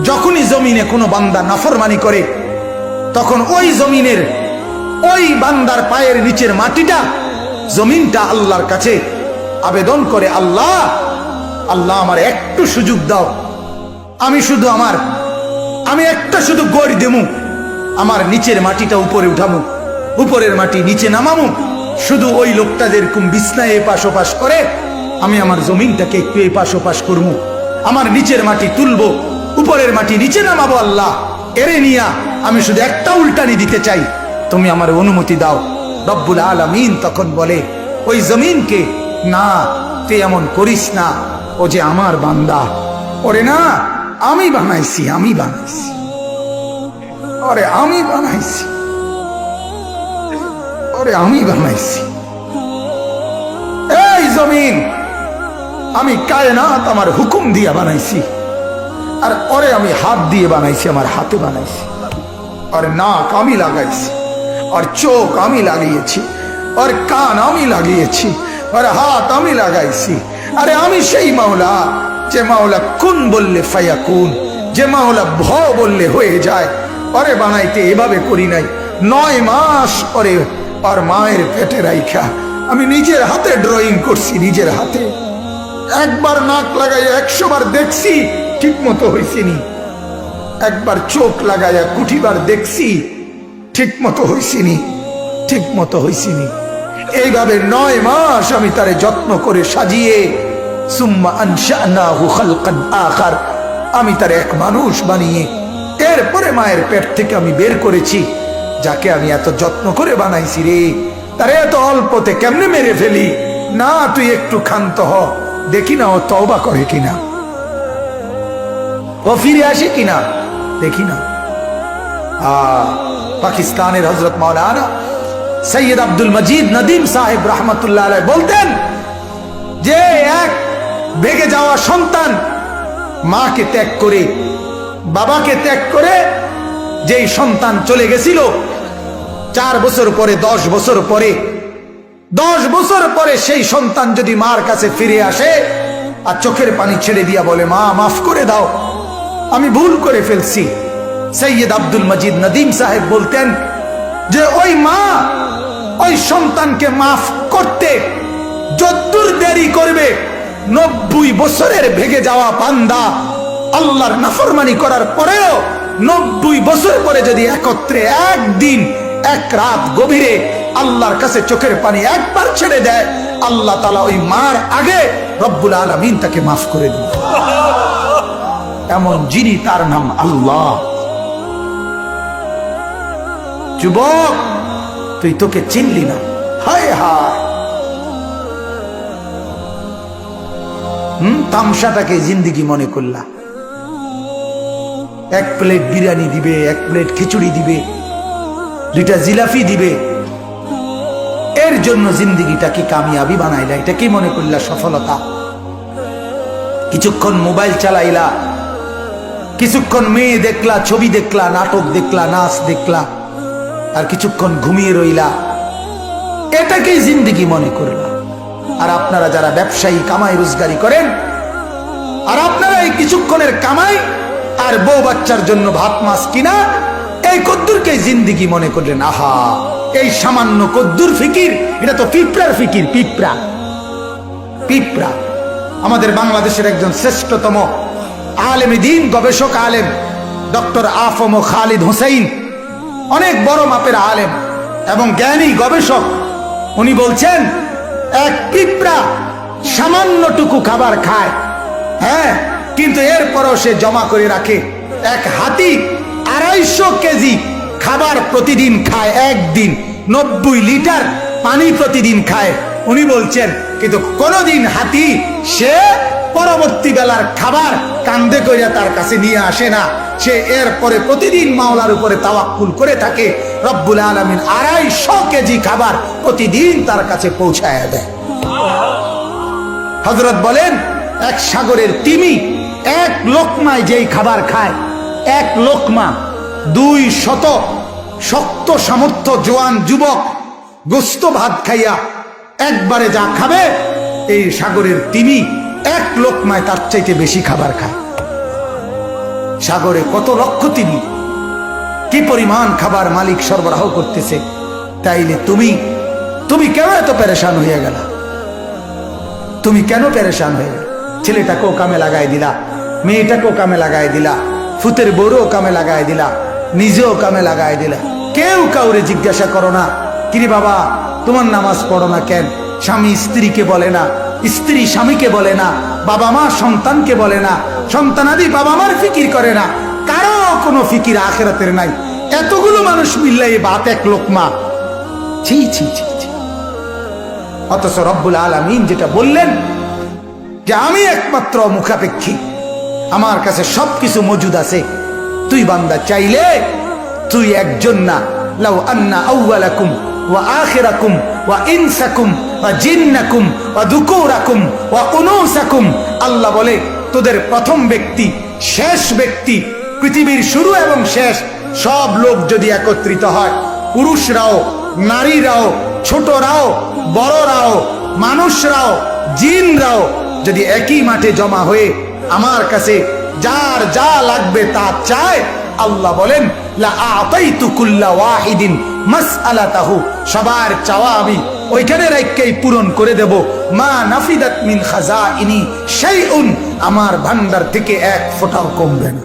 যখনই জমিনে কোনো বান্দা নাফরমানি করে তখন ওই জমিনের ওই বান্দার পায়ের নিচের মাটিটা জমিনটা আল্লাহর কাছে আবেদন করে, আল্লাহ আল্লাহ আমার একটু সুযোগ দাও, আমি একটা শুধু গড় দেমু, আমার নিচের মাটিটা উপরে উঠামু, উপরের মাটি নিচে নামামু, শুধু ওই লোকটা যেরকম বিছনায় এপাশ ওপাশ করে আমি আমার জমিনটাকে একটু এপাশ ওপাশ করবো, আমার নিচের মাটি তুলবো, উপরের মাটি নিচে নামাবো, আল্লাহ এরে নিয়া আমি শুধু একটা উল্টানি দিতে চাই, তুমি আমার অনুমতি দাও। রব্বুল আলামিন তখন বলে ওই জমিনকে, না তুই এমন করিস না, ও যে আমার বান্দা, ওরে না আমি বানাইছি, ওরে আমি বানাইছি। এই জমিন আমি কায়নাত আমার হুকুম দিয়ে বানাইছি, আর ওরে আমি হাত দিয়ে বানাইছি, আমার হাতে বানাইছি, আর নাক আমি লাগাইছি, আর চোখ আমি লাগিয়েছি, আর কান আমি লাগিয়েছি, আর হাত আমি লাগাইছি। আরে আমি সেই মাওলা যে মাওলা কুন বললে ফায়াকুন, যে মাওলা ভ বললে হয়ে যায়। ওরে বানাইতে এভাবে করি নাই, 9 মাস পরে আর মায়ের পেটে রাইখা আমি নিজের হাতে ড্রয়িং করছি, নিজের হাতে একবার নাক লাগাই 100 বার দেখছি, ঠিক মতো হয়েছে নি, একবার চোখ লাগাইয়া কুঠিবার দেখছি, ঠিক মতো হয়েছে নি। এইভাবে 9 মাস আমি তারে যত্ন করে সাজিয়ে, সুম্মা আনশানাহু খালকান আখার, আমি তার এক মানুষ বানিয়ে এরপরে মায়ের পেট থেকে আমি বের করেছি। যাকে আমি এত যত্ন করে বানাইছি রে, তারে এত অল্পতে কেমনে মেরে ফেলি? না তুই একটু ক্ষান্ত হ, দেখি না ও তওবা করে কিনা, ও ফিরে আসে কিনা, দেখি না। পাকিস্তানের হযরত মাওলানা সৈয়দ আব্দুল মজিদ নদীম সাহেব রহমতুল্লাহ আলাইহ বলতেন যে এক ভেগে যাওয়া সন্তান মাকে ত্যাগ করে, বাবাকে ত্যাগ করে যেই সন্তান চলে গেছিল, 4 বছর পরে 10 বছর পরে 10 বছর পরে সেই সন্তান যদি মার কাছে ফিরে আসে আর চোখের পানি ছেড়ে দিয়া বলে, মা মাফ করে দাও, আমি ভুল করে ফেলছি, সৈয়দ আব্দুল মজিদ নদীম সাহেব বলতেন যে ওই মা ওই সন্তানকে মাফ করতে যতদূর দেরি করবে, 90 বছরের ভেগে যাওয়া বান্দা আল্লাহর নাফরমানি করার পরেও 90 বছর পরে যদি একত্রে একদিন এক রাত গভীরে আল্লাহর কাছে চোখের পানি একবার ছেড়ে দেয়, আল্লাহ তাআলা ওই মার আগে রব্বুল আলামিন তাকে মাফ করে দিবেন। এমন যিনি, তার নাম আল্লাহ। যুবক তুই তোকে চিনলি না, হায় হায়, তামসাটাকে জিন্দিগি মনে করলা। 1 প্লেট বিরিয়ানি দিবে, 1 প্লেট খিচুড়ি দিবে, 2টা জিলাপি দিবে, এর জন্য জিন্দিগিটাকে কামিয়াবি বানাইলা, এটা কি মনে করলা সফলতা? কিছুক্ষণ মোবাইল চালাইলা, কিছুক্ষণ মেয়ে দেখলা, ছবি দেখলা, নাটক দেখলা, নাচ দেখলা, আর কিছুক্ষণ ঘুমিয়ে রইলা, এটাকেই জিন্দিগি মনে করলা। আর আপনারা যারা ব্যবসায়ী কামাই রোজগারি করেন, আর আপনারা এই কিছুক্ষণের কামাই আর বউ বাচ্চার জন্য ভাত মাছ কিনা, এই কদ্দুরকে জিন্দিগি মনে করলেন। আহা, এই সামান্য কদ্দুর ফিকির, এটা তো পিঁপড়ার ফিকির, পিঁপড়া। আমাদের বাংলাদেশের একজন শ্রেষ্ঠতম আলেমে দ্বীন, গবেষক আলেম ডক্টর আফম খালিদ হোসেন, অনেক বড় মাপের আলেম এবং জ্ঞানী গবেষক, উনি বলছেন এক পিঁপড়া সামান্যটুকু খাবার খায়, হ্যাঁ, কিন্তু এরপরও সে জমা করে রাখে। এক হাতি 250 কেজি খাবার প্রতিদিন খায়, একদিন 90 লিটার পানি প্রতিদিন খায়। উনি বলছেন কিন্তু কোনদিন হাতি সে পরবর্তী বেলার খাবার কান্দে কইরা তার কাছে নিয়ে আসে না, সে এরপরে প্রতিদিন মাওলার উপরে তাওয়াক্কুল করে থাকে। রব্বুল আলামিন 250 কেজি খাবার প্রতিদিন তার কাছে পৌঁছায় দেয়। হযরত বলেন এক সাগরের তিমি 1 লোকমায় যেই খাবার খায়, 1 লোকমা 200 শক্ত সামর্থ্য জোয়ান যুবক গোস্ত ভাত খাইয়া একবারে যা খাবে, এই সাগরের তিমি 1 লোকমায় তার চাইতে বেশি খাবার খায়। সাগরে কত লক্ষ তিমি, কি পরিমাণ খাবার মালিক সরবরাহ করতেছে। তাইলে তুমি কেন এত পেরেশান হয়ে গেল? তুমি কেন পেরেশান হয়ে গেল? ছেলেটাকেও কামে লাগাই দিলা, মেয়েটাকেও কামে লাগাই দিলা, ফুতের বউরও কামে লাগাই দিলা, নিজেও কামে লাগাই দিলা। কেউ কাউরে জিজ্ঞাসা করো না, কিরে বাবা তোমার নামাজ পড়ো না কেন? স্বামী স্ত্রীকে বলে না, স্ত্রী স্বামীকে বলে না, বাবা মা সন্তানকে বলে না, সন্তানাদি বাবা মার ফিকির করে না, কারো কোনো ফিকির আখিরাতের নাই। এতগুলো মানুষ মিললে এই বাত এক লোকমা, ছি ছি ছি ছি। অথচ রব্বুল আলামিন যেটা বললেন যে আমি একমাত্র মুখাপেক্ষী, আমার কাছে সবকিছু মজুদ আছে। তুই বান্দা চাইলে তুই একজন না, লাউ আন্না আউয়ালাকুম ওয়া আখিরাকুম ওয়া ইনসাকুম ওয়া জিন্নাকুম ওয়া দুকুরাকুম ওয়া উনুসাকুম, আল্লাহ বলে তোদের প্রথম ব্যক্তি, শেষ ব্যক্তি, পৃথিবীর শুরু এবং শেষ সব লোক যদি একত্রিত হয়, পুরুষরাও নারীরাও, ছোটরাও বড়রাও, মানুষরাও জিনরাও যদি একই মাঠে জমা হয়ে আমার কাছে যার যা লাগবে তা চায়, আল্লাহ বলেন লা আতাইতু কুল্লা ওয়াহিদিন মাসআলাতাহু, সবার চাওয়া আমি ওইখানে রাখকেই পূরণ করে দেব। মা নাফিদাত মিন খাজাইনি শাইউন, আমার ভান্ডার থেকে এক ফোঁটাও কমবে না।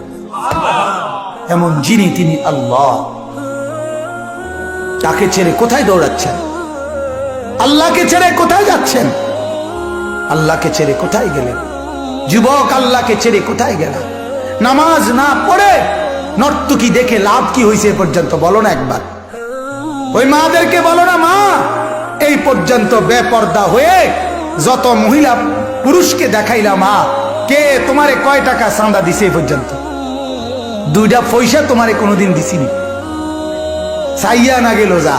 এমন যিনি তিনি আল্লাহ। তাকে ছেড়ে কোথায় দৌড়াচ্ছেন? আল্লাহকে ছেড়ে কোথায় যাচ্ছেন? আল্লাহকে ছেড়ে কোথায় গেলেন? যুবক আল্লাহকে ছেড়ে কোথায় গেল? নামাজ না পড়ে নর্তকী দেখে লাভ কি হয়েছে এ পর্যন্ত বলো না একবার। ওই মাদেরকে বলো না, মা এই পর্যন্ত বেপর্দা হয়ে যত মহিলা পুরুষকে দেখাইলা, মা কে তোমারে কয় টাকা চাঁদা দিছে এই পর্যন্ত? 2টা পয়সা তোমারে কোনোদিন দিছিনি, চাইয়া না গেল যা।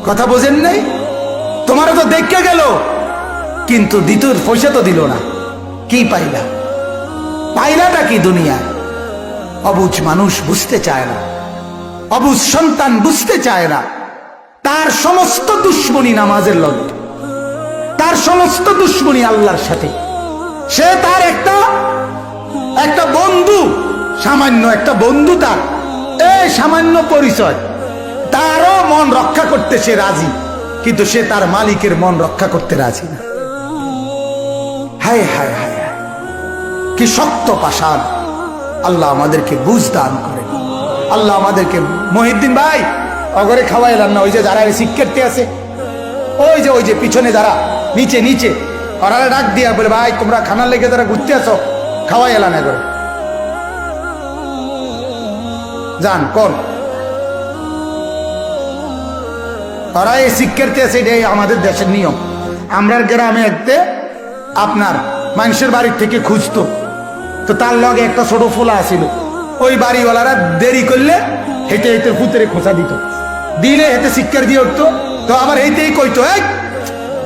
কথা বোঝেন নাই? তোমারও তো দেখে গেল, কিন্তু দ্বিতীয় পয়সা তো দিল না। কি পাইলা? পাইলাটা কি দুনিয়া? অবুঝ মানুষ বুঝতে চায় না, অবুঝ সন্তান বুঝতে চায় না। তার সমস্ত দুশ্মনী নামাজের লগে, তার সমস্ত দুশ্মনী আল্লাহর সাথে। সে তার একটা বন্ধু, সামান্য একটা বন্ধু, তার এই সামান্য পরিচয়, তারও মন রক্ষা করতে সে রাজি, কিন্তু সে তার মালিকের মন রক্ষা করতে রাজি না। হায় হায় হায়, কি শক্ত পাষাণ। আল্লাহ আমাদেরকে বুঝ দান করেন। আল্লাহ আমাদেরকে, মহিউদ্দিন ভাই অগরে খাওয়াইলাম না, ওই যে যারা শিক্ষার্থী আছে, ওই যে পিছনে যারা নিচে নিচে, ওরা ডাক দিয়া বলে, ভাই তোমরা খানার লেগে যারা ঘুরতে আছো, খাওয়াই এলাম এগরে যান কোন। ওরা এই শিক্ষার্থী আছে, এটাই আমাদের দেশের নিয়ম। আমরা গ্রামে একতে আপনার মানুষের বাড়ির থেকে খুঁজতো, তো তার লগে একটা ছোট ফোলা আছিল, ওই বাড়িওয়ালারা দেরি করলে হেঁটে হেঁটে পুতরে খোঁচা দিত, দিলে হেঁটে শিক্ষার দিয়ে উঠতো, তো আবার হেঁটেই কইতো এক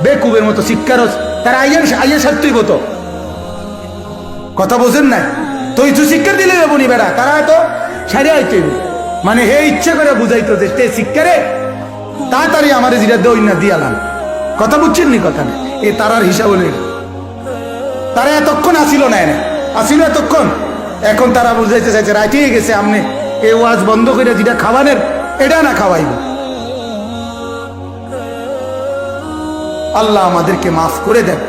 বেকুবের মতো শিক্ষার, তারা আইয়ের সারতেই হতো। কথা বোঝেন নাই? তো শিক্ষার দিলে বনি বেড়া, তারা হয়তো সারি আইতে, মানে হে ইচ্ছে করে বুঝাইতো যে শিক্ষারে তাড়াতাড়ি আমার যেটা দই না দিয়ালাম। কথা বুঝছেন নি? কথা নেই, এ তারার হিসাব হলে তারা এতক্ষণ আসিল না, আসিল এতক্ষণ, এখন তারা বুঝাইতে চাইছে রাইতেই গেছে, আপনি এ ওয়াজ বন্ধ করে যেটা খাওয়ানের এটা না খাওয়াইব। আল্লাহ আমাদেরকে মাফ করে দেন।